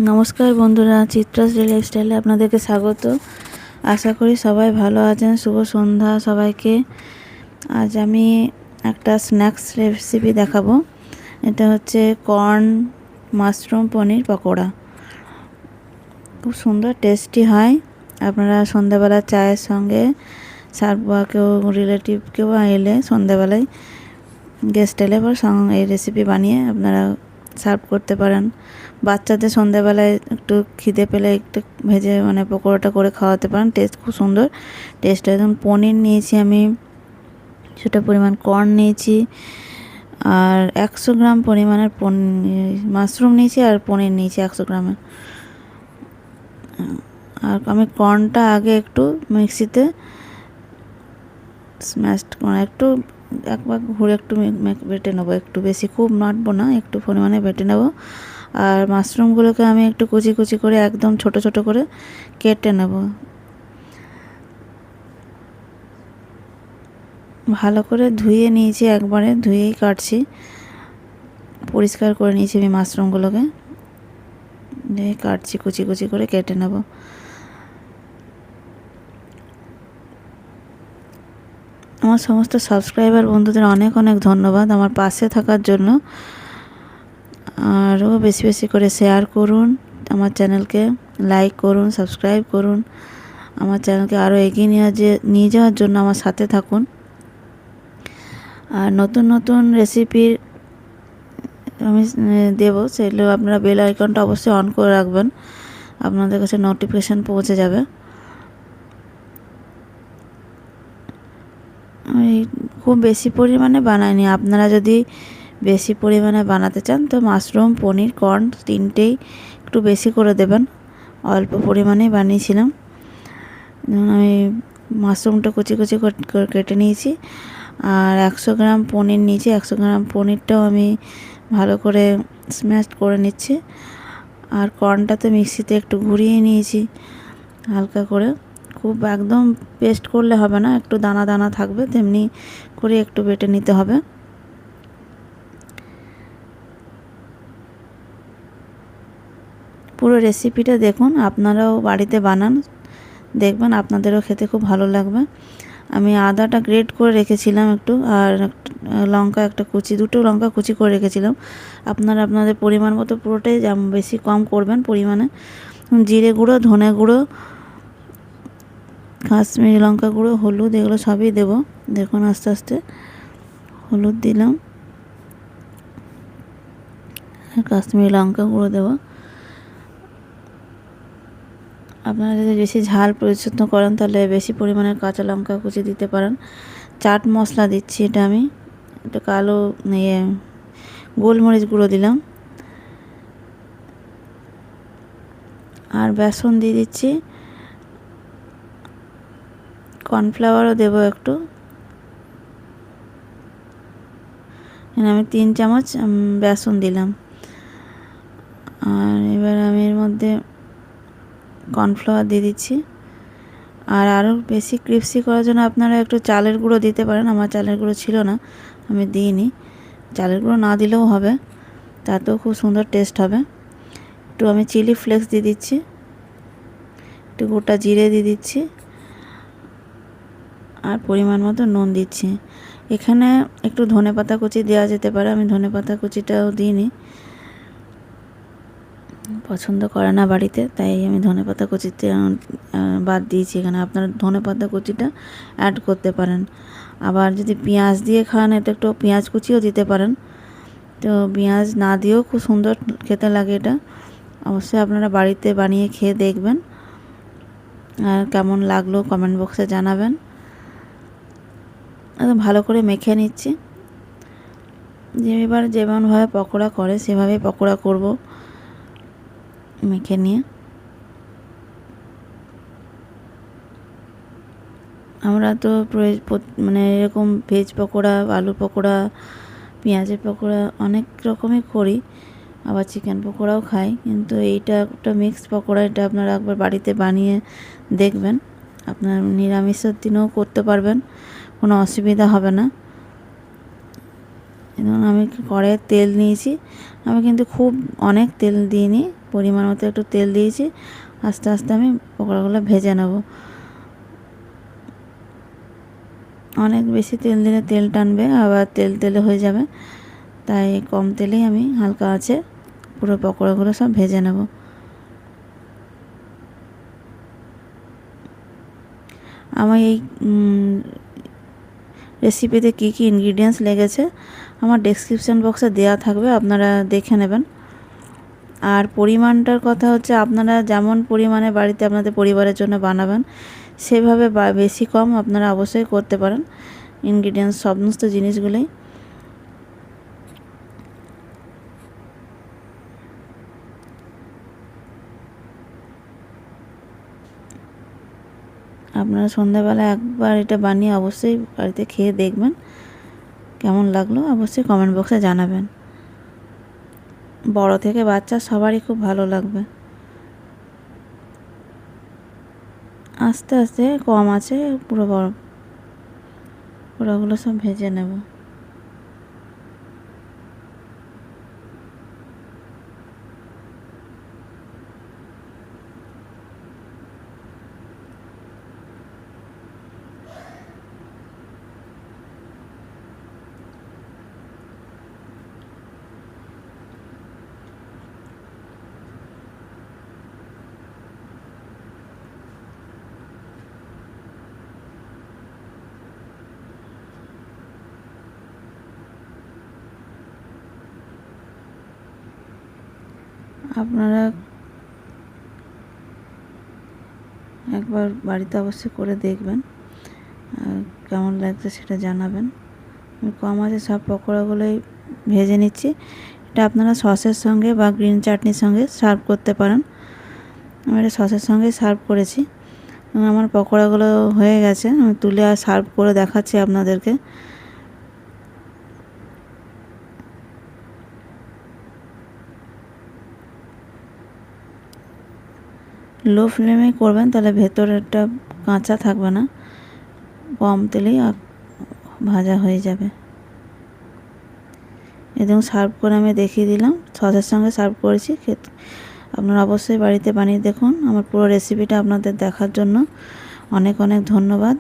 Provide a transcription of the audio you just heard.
নমস্কার বন্ধুরা, চিত্রাস ডেইলি লাইফস্টাইলে আপনাদেরকে স্বাগত। আশা করি সবাই ভালো আছেন। শুভ সন্ধ্যা সবাইকে। আজ আমি একটা স্ন্যাক্স রেসিপি দেখাবো। এটা হচ্ছে কর্ন মাশরুম পনির পকোড়া। খুব সুন্দর টেস্টি হয়। আপনারা সন্ধ্যাবেলা চায়ের সঙ্গে সার্ভ বা কেউ রিলেটিভ কেউ এলে সন্ধ্যাবেলায় গেস্ট এলে পর এই রেসিপি বানিয়ে আপনারা সার্ভ করতে পারেন। বাচ্চাদের সন্ধ্যাবেলায় একটু খিদে পেলে একটু ভেজে পকোড়াটা করে খাওয়াতে পারেন। টেস্ট খুব সুন্দর টেস্ট হয়। যেমন পনির নিয়েছি আমি, সেটা পরিমাণ কর্ন নিয়েছি, আর 100 গ্রাম পরিমাণের মাশরুম নিয়েছি, আর পনির নিয়েছি 100 গ্রামের। আর আমি কর্নটা আগে একটু মিক্সিতে স্ম্যাশ একটু একবার ঘুরে একটু বেটে নেবো, একটু বেশি খুব নাটবো না, একটু পরিমাণে বেটে নেবো। আর মাশরুমগুলোকে আমি একটু কুচি কুচি করে একদম ছোট ছোট করে কেটে নেব। ভালো করে ধুয়ে নিয়েছি, একবারে ধুয়েই কাটছি। পরিষ্কার করে নিয়েছি আমি মাশরুমগুলোকে, দিয়ে কাটছি, কুচি কুচি করে কেটে নেব। আমার সমস্ত সাবস্ক্রাইবার বন্ধুদের অনেক অনেক ধন্যবাদ আমার পাশে থাকার জন্য। আরও বেশি বেশি করে শেয়ার করুন, আমার চ্যানেলকে লাইক করুন, সাবস্ক্রাইব করুন। আমার চ্যানেলকে আরও এগিয়ে নিয়ে যাওয়ার জন্য আমার সাথে থাকুন। আর নতুন নতুন রেসিপির আমি দেবো, সেগুলো আপনারা বেল আইকনটা অবশ্যই অন করে রাখবেন, আপনাদের কাছে নোটিফিকেশান পৌঁছে যাবে। আমি খুব বেশি পরিমাণে বানাইনি। আপনারা যদি বেশি পরিমাণে বানাতে চান তো মাশরুম, পনির, কর্ন তিনটেই একটু বেশি করে দেবেন। অল্প পরিমাণেই বানিয়েছিলাম। যেমন আমি মাশরুমটা কুচি কুচি কেটে নিয়েছি, আর 100 গ্রাম পনির নিয়েছি। 100 গ্রাম পনিরটাও আমি ভালো করে স্ম্যাশ করে নিচ্ছি। আর কর্নটা তো মিক্সিতে একটু ঘুরিয়ে নিয়েছি হালকা করে, খুব একদম পেস্ট করলে হবে না, একটু দানা দানা থাকবে তেমনি করে একটু বেটে নিতে হবে। পুরো রেসিপিটা দেখুন, আপনারাও বাড়িতে বানান, দেখবেন আপনাদেরও খেতে খুব ভালো লাগবে। আমি আদাটা গ্রেট করে রেখেছিলাম একটু, আর লঙ্কা একটা কুচি, দুটো লঙ্কা কুচি করে রেখেছিলাম। আপনারা আপনাদের পরিমাণ মতো পুরোটাই বেশি কম করবেন পরিমাণে। জিরে গুঁড়ো, ধনে গুঁড়ো, কাশ্মীরি লঙ্কা গুঁড়ো, হলুদ, এগুলো সবই দেবো। দেখুন আস্তে আস্তে হলুদ দিলাম, কাশ্মীরি লঙ্কা গুঁড়ো দেবো। আপনারা যদি বেশি ঝাল পছন্দ করেন তাহলে বেশি পরিমাণের কাঁচা লঙ্কা কুচি দিতে পারেন। চাট মশলা দিচ্ছি, এটা আমি এটা কালো গোলমরিচ গুঁড়ো দিলাম, আর বেসন দিয়ে দিচ্ছি। কর্নফ্লাওয়ারও দেবো একটু, আমি 3 চামচ বেসন দিলাম। আর এবার আমি এর মধ্যে কর্নফ্লাওয়ার দিয়ে দিচ্ছি। আর আরও বেশি ক্রিস্পি করার জন্য আপনারা একটু চালের গুঁড়ো দিতে পারেন। আমার চালের গুঁড়ো ছিল না, আমি দিইনি। চালের গুঁড়ো না দিলেও হবে, তাতেও খুব সুন্দর টেস্ট হবে। একটু আমি চিলি ফ্লেক্স দিয়ে দিচ্ছি, একটু গোটা জিরে দিয়ে দিচ্ছি, আর পরিমাণ মতো নুন দিচ্ছি। এখানে একটু ধনেপাতা কুচি দেওয়া যেতে পারে, আমি ধনেপাতা কুচিটাও দিইনি, পছন্দ করে না বাড়িতে, তাই আমি ধনেপাতা কুচিতে বাদ দিয়েছি। এখানে আপনারা ধনেপাতা কুচিটা অ্যাড করতে পারেন। আবার যদি পেঁয়াজ দিয়ে খান, এটা একটু পেঁয়াজ কুচিও দিতে পারেন। তো পেঁয়াজ না দিয়েও খুব সুন্দর খেতে লাগে এটা। অবশ্যই আপনারা বাড়িতে বানিয়ে খেয়ে দেখবেন, আর কেমন লাগলো কমেন্ট বক্সে জানাবেন। ভালো করে মেখে নিচ্ছি, এবার যেমনভাবে পকোড়া করে সেভাবে পকোড়া করব মেখে নিয়ে। আমরা তো এরকম ভেজ পকোড়া, আলু পকোড়া, পেঁয়াজের পকোড়া অনেক রকমই করি, আবার চিকেন পকোড়াও খাই, কিন্তু এইটা একটা মিক্সড পকোড়া। এটা আপনারা একবার বাড়িতে বানিয়ে দেখবেন, আপনার নিরামিষের দিনেও করতে পারবেন, কোনো অসুবিধা হবে না। এবং আমি কড়াইয়ে তেল নিয়েছি, আমি কিন্তু খুব অনেক তেল দিইনি, পরিমাণ মতো একটু তেল দিয়েছি। আস্তে আস্তে আমি পকোড়াগুলো ভেজে নেব। অনেক বেশি তেল দিলে তেল টানবে, আবার তেল তেলে হয়ে যাবে, তাই কম তেলেই আমি হালকা আছে পুরো পকোড়াগুলো সব ভেজে নেব। আমার এই রেসিপিতে কী কী ইনগ্রিডিয়েন্টস লেগেছে আমার ডেসক্রিপশান বক্সে দেওয়া থাকবে, আপনারা দেখে নেবেন। আর পরিমাণটার কথা হচ্ছে আপনারা যেমন পরিমাণে বাড়িতে আপনাদের পরিবারের জন্য বানাবেন সেভাবে বেশি কম আপনারা অবশ্যই করতে পারেন ইনগ্রিডিয়েন্টস সমস্ত জিনিসগুলোই। আপনারা সন্ধ্যাবেলা একবার এটা বানিয়ে অবশ্যই বাড়িতে খেয়ে দেখবেন, কেমন লাগলো অবশ্যই কমেন্ট বক্সে জানাবেন। বড় থেকে বাচ্চা সবারই খুব ভালো লাগবে। আস্তে আস্তে কম আছে পুরোগুলো সব ভেজে নেব। আপনারা একবার বাড়িতে অবশ্যই করে দেখবেন, কেমন লাগছে সেটা জানাবেন। আমি কম আছে সব পকোড়াগুলোই ভেজে নিচ্ছি। এটা আপনারা সসের সঙ্গে বা গ্রিন চাটনির সঙ্গে সার্ভ করতে পারেন। আমি এটা সসের সঙ্গে সার্ভ করেছি এবং আমার পকোড়াগুলো হয়ে গেছে, আমি তুলে আর সার্ভ করে দেখাচ্ছি আপনাদেরকে। লো ফ্লেমে করবেন, তাহলে ভেতরেরটা কাঁচা থাকবে না, কম তেলেই ভাজা হয়ে যাবে। এবং সার্ভ করে আমি দেখিয়ে দিলাম, সসের সঙ্গে সার্ভ করেছি। আপনারা অবশ্যই বাড়িতে বানিয়ে দেখুন। আমার পুরো রেসিপিটা আপনাদের দেখার জন্য অনেক অনেক ধন্যবাদ।